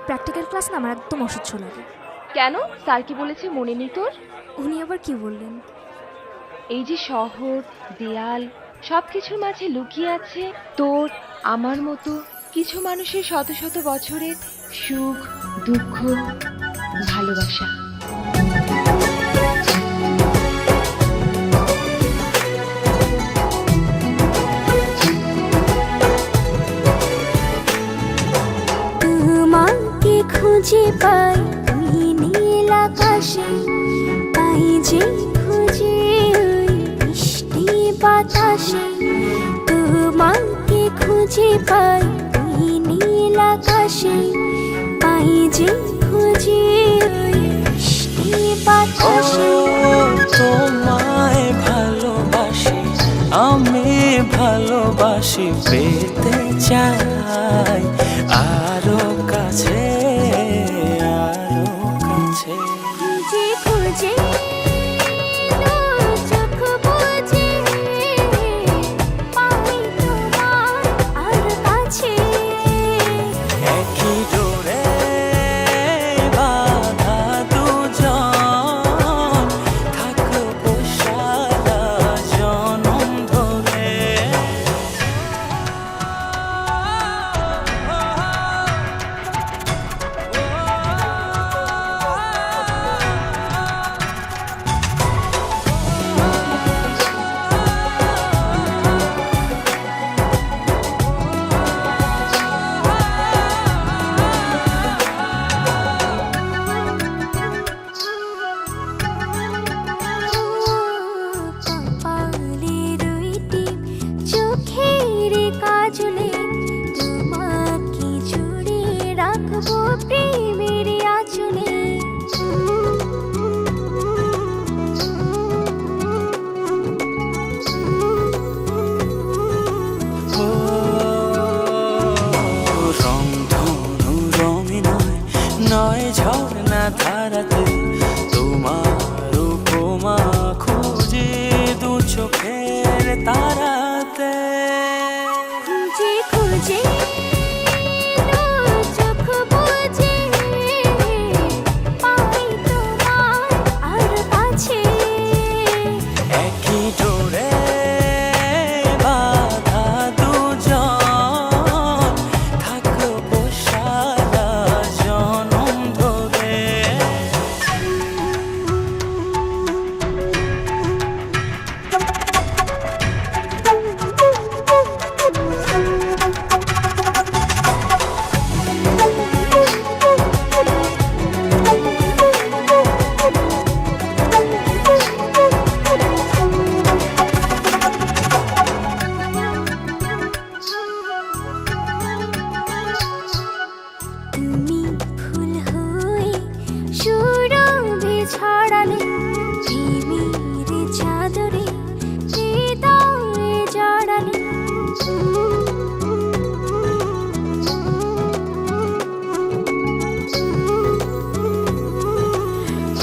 Practical class না আমার একদম অসহ্য লাগে। কেন? স্যার কি বলেছে মনে নেই তোর? উনি আবার কি বললেন? এই যে শহর, দেয়াল, সবকিছুর মাঝে লুকিয়ে আছে তোর আমার মতো কিছু মানুষের শত শত বছরের সুখ, দুঃখ, ভালোবাসা। তোমাকে খুঁজে পাই ওই নীল আকাশে, পাই যে খুঁজে ওই মিষ্টি বাতাসে। তোমাকে খুঁজে পাই ওই নীল আকাশে, পাই যে খুঁজে ওই মিষ্টি বাতাসে। তোমায় ভালোবাসি, আমি ভালোবাসি, পেতে চাই আরো কাছে, আরো কাছে। খুঁজে খুঁজে চোখ বুজে পাই তোমার আর কাছে। একই ডোরে বাঁধা দুজন, থাকবো সারা জনম ধরে। কপালের ওই টিপ, চোখের কাজলে, তোমাকে জুড়ে রাখবো প্রেমের আঁচলে। রংধনু রঙে নয়, নয় ঝর্ণা ধারাতে, তোমার উপমা খুঁজে দু চোখের তারাতে। খুঁজে খুঁজে চোখ বুজে পাই তোমার আর কাছে। একই ডোরে বাঁধা দুজন, থাকবো সারা জনম ধরে। তুমি ফুল হয়ে সুরভি ছড়ালে, প্রেমের চাদরে হৃদয়ে জড়ালে।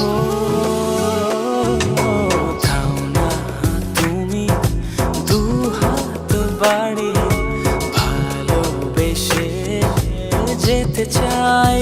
ও থাও না তুমি দু হাত বাড়িয়ে, ভালোবেসে যেতে চাই